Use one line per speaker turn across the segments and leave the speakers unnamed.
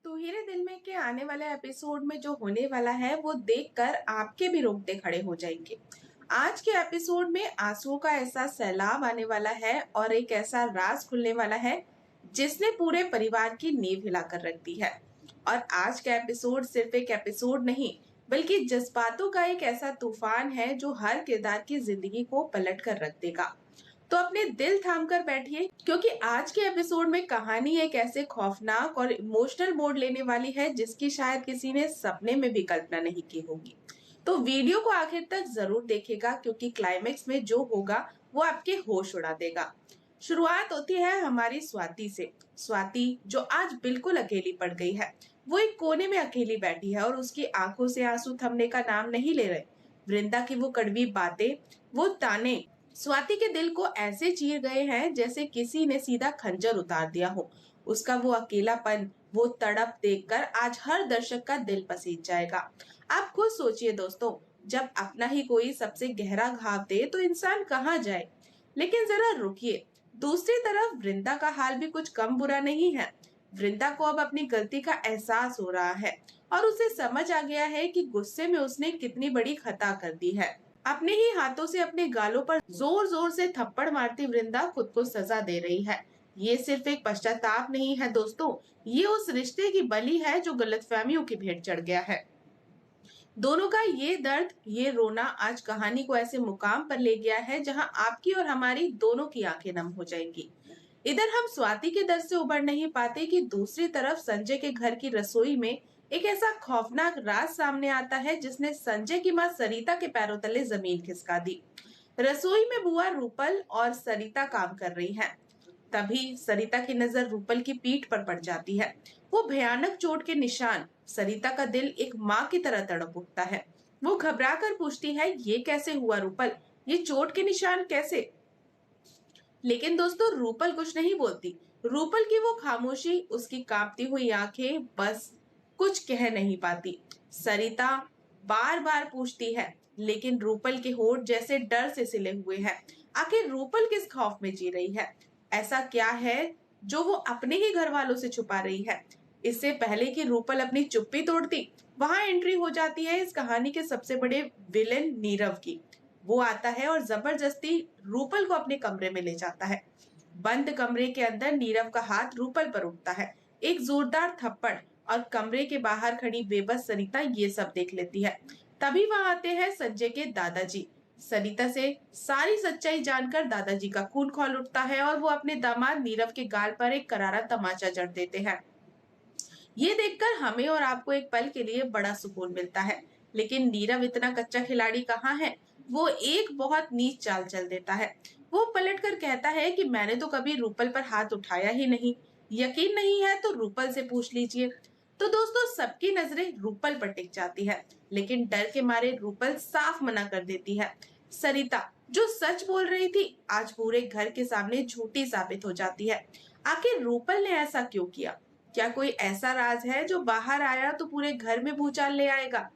तो हीरे दिल में के आने वाले एपिसोड में जो होने वाला है वो देखकर आपके भी रोंगटे खड़े हो जाएंगे। आज के एपिसोड में आंसुओं का ऐसा सैलाब आने वाला है और एक ऐसा राज खुलने वाला है जिसने पूरे परिवार की नींव हिलाकर रख दी है। और आज का एपिसोड सिर्फ एक एपिसोड नहीं बल्कि जज्बातों का एक ऐसा तूफान है जो हर किरदार की जिंदगी को पलट कर रख देगा। तो अपने दिल थाम कर बैठिए क्योंकि आज के एपिसोड में कहानी एक ऐसे खौफनाक और इमोशनल मोड़ लेने वाली है जिसकी शायद किसी ने सपने में भी कल्पना नहीं की होगी। तो वीडियो को आखिर तक जरूर देखेगा क्योंकि क्लाइमेक्स में जो होगा वो आपके होश उड़ा देगा। शुरुआत होती है हमारी स्वाति से। स्वाति जो आज बिल्कुल अकेली पड़ गई है, वो एक कोने में अकेली बैठी है और उसकी आंखों से आंसू थमने का नाम नहीं ले रहे। वृंदा की वो कड़वी बातें, वो ताने स्वाति के दिल को ऐसे चीर गए हैं जैसे किसी ने सीधा खंजर उतार दिया हो। उसका वो अकेलापन, वो तड़प देखकर आज हर दर्शक का दिल पसीज जाएगा। आप खुद सोचिए दोस्तों, जब अपना ही कोई सबसे गहरा घाव दे तो इंसान कहाँ जाए। लेकिन जरा रुकिए, दूसरी तरफ वृंदा का हाल भी कुछ कम बुरा नहीं है। वृंदा को अब अपनी गलती का एहसास हो रहा है और उसे समझ आ गया है कि गुस्से में उसने कितनी बड़ी खता कर दी है। अपने ही हाथों से अपने गालों पर जोर जोर से थप्पड़ मारती वृंदा खुद को सजा दे रही है। ये सिर्फ एक पश्चाताप नहीं है दोस्तों, ये उस रिश्ते की बलि है जो गलतफहमियों की भेंट चढ़ गया है। दोनों का ये दर्द, ये रोना आज कहानी को ऐसे मुकाम पर ले गया है जहां आपकी और हमारी दोनों की आंखें नम हो जाएंगी। इधर हम स्वाति के दर्द से उबर नहीं पाते कि दूसरी तरफ संजय के घर की रसोई में एक ऐसा खौफनाक राज सामने आता है जिसने संजय की मां सरिता के पैरों तले जमीन खिसका दी। रसोई में बुआ रूपल और सरिता काम कर रही हैं। तभी सरिता की नजर रूपल की पीठ पर पड़ जाती है। वो भयानक चोट के निशान। सरिता का दिल एक माँ की तरह तड़प उठता है। वो घबरा कर पूछती है, ये कैसे हुआ रूपल, ये चोट के निशान कैसे। लेकिन दोस्तों रूपल कुछ नहीं बोलती। रूपल की वो खामोशी, उसकी कांपती हुई आंखें बस कुछ कह नहीं पाती। सरिता बार बार पूछती है लेकिन रूपल के होठ जैसे डर से सिले हुए हैं। आखिर रूपल किस खौफ में जी रही है? ऐसा क्या है जो वो अपने ही घर वालों से छुपा रही है? इससे पहले कि रूपल अपनी चुप्पी तोड़ती, वहां एंट्री हो जाती है इस कहानी के सबसे बड़े विलेन नीरव की। वो आता है और जबरदस्ती रूपल को अपने कमरे में ले जाता है। बंद कमरे के अंदर नीरव का हाथ रूपल पर उठता है, एक जोरदार थप्पड़, और कमरे के बाहर खड़ी बेबस सरिता ये सब देख लेती है। तभी वहां आते हैं संजय के दादाजी। सरिता से सारी सच्चाई जानकर दादाजी का खून खौल उठता है और वो अपने दामाद नीरव के गाल पर एक करारा तमाचा जड़ देते हैं। ये देखकर हमें और आपको एक पल के लिए बड़ा सुकून मिलता है। लेकिन नीरव इतना कच्चा खिलाड़ी कहाँ है? वो एक बहुत नीच चाल चल देता है। वो पलट कर कहता है कि मैंने तो कभी रूपल पर हाथ उठाया ही नहीं। यकीन नहीं है तो रूपल से पूछ लीजिए। तो दोस्तों सबकी नजरें रूपल पर टिक जाती है, लेकिन डर के मारे रूपल साफ मना कर देती है। सरिता जो सच बोल रही थी आज पूरे घर के सामने झूठी साबित हो जाती है। आखिर रूपल ने ऐसा क्यों किया? क्या कोई ऐसा राज है जो बाहर आया तो पूरे घर में भूचाल ले आएगा?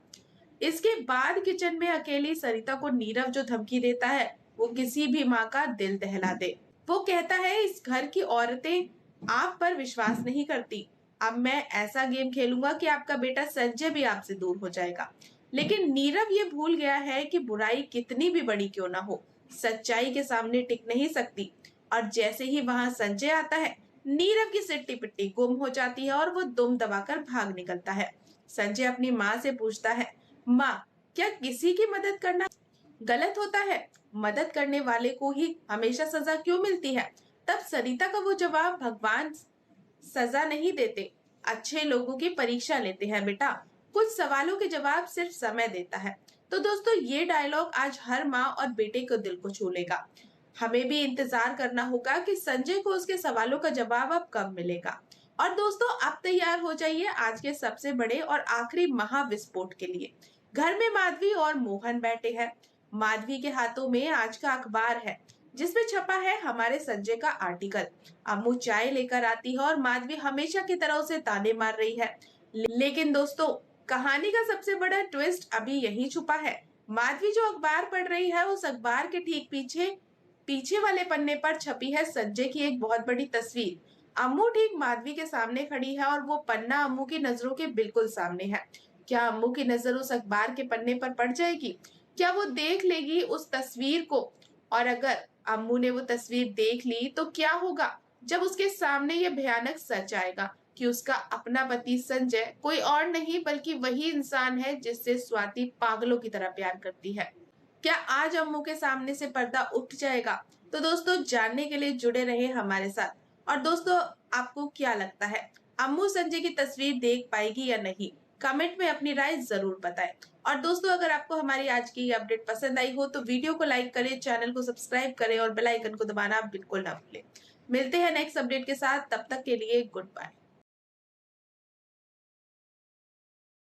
इसके बाद किचन में अकेली सरिता को नीरव जो धमकी देता है वो किसी भी माँ का दिल दहला दे। वो कहता है इस घर की औरतें आप पर विश्वास नहीं करती। अब मैं ऐसा गेम खेलूंगा कि आपका बेटा संजय भी आपसे दूर हो जाएगा। लेकिन नीरव ये भूल गया है कि बुराई कितनी भी बड़ी क्यों ना हो, सच्चाई के सामने टिक नहीं सकती। और जैसे ही वहां संजय आता है, नीरव की सिट्टी पिट्टी गुम हो जाती है और वो दुम दबाकर भाग निकलता है। संजय अपनी माँ से पूछता है, माँ क्या किसी की मदद करना गलत होता है? मदद करने वाले को ही हमेशा सजा क्यों मिलती है? तब सरिता का वो जवाब, भगवान सजा नहीं देते, अच्छे लोगों की परीक्षा लेते हैं बेटा। कुछ सवालों के जवाब सिर्फ समय देता है। तो दोस्तों ये डायलॉग आज हर माँ और बेटे को दिल को छू लेगा। हमें भी इंतजार करना होगा कि संजय को उसके सवालों का जवाब अब कब मिलेगा। और दोस्तों अब तैयार हो जाइए आज के सबसे बड़े और आखिरी महाविस्फोट के लिए। घर में माधवी और मोहन बैठे हैं। माधवी के हाथों में आज का अखबार है जिसमें छपा है हमारे संजय का आर्टिकल। अम्मू चाय लेकर आती है और माधवी हमेशा की तरह उसे ताने मार रही है। लेकिन दोस्तों कहानी का सबसे बड़ा ट्विस्ट अभी यही छुपा है। माधवी जो अखबार पढ़ रही है उस अखबार के ठीक पीछे पीछे वाले पन्ने पर छपी है संजय की एक बहुत बड़ी तस्वीर। अम्मू ठीक माधवी के सामने खड़ी है और वो पन्ना अम्मू की नजरों के बिल्कुल सामने है। क्या अम्मू की नजर उस अखबार के पन्ने पर पड़ जाएगी? क्या वो देख लेगी उस तस्वीर को? और अगर अम्मू ने वो तस्वीर देख ली तो क्या होगा जब उसके सामने ये भयानक सच आएगा कि उसका अपना पति संजय कोई और नहीं बल्कि वही इंसान है जिससे स्वाति पागलों की तरह प्यार करती है। क्या आज अम्मू के सामने से पर्दा उठ जाएगा? तो दोस्तों, जानने के लिए जुड़े रहे हमारे साथ। और दोस्तों, आपको क्या लगता है, अम्मू संजय की तस्वीर देख पाएगी या नहीं? कमेंट में अपनी राय जरूर बताएं। और दोस्तों, अगर आपको हमारी आज की ये अपडेट पसंद आई हो तो वीडियो को लाइक करें, चैनल को सब्सक्राइब करें और बेल आइकन को दबाना बिल्कुल ना भूलें। मिलते हैं नेक्स्ट अपडेट के साथ, तब तक के लिए गुड बाय।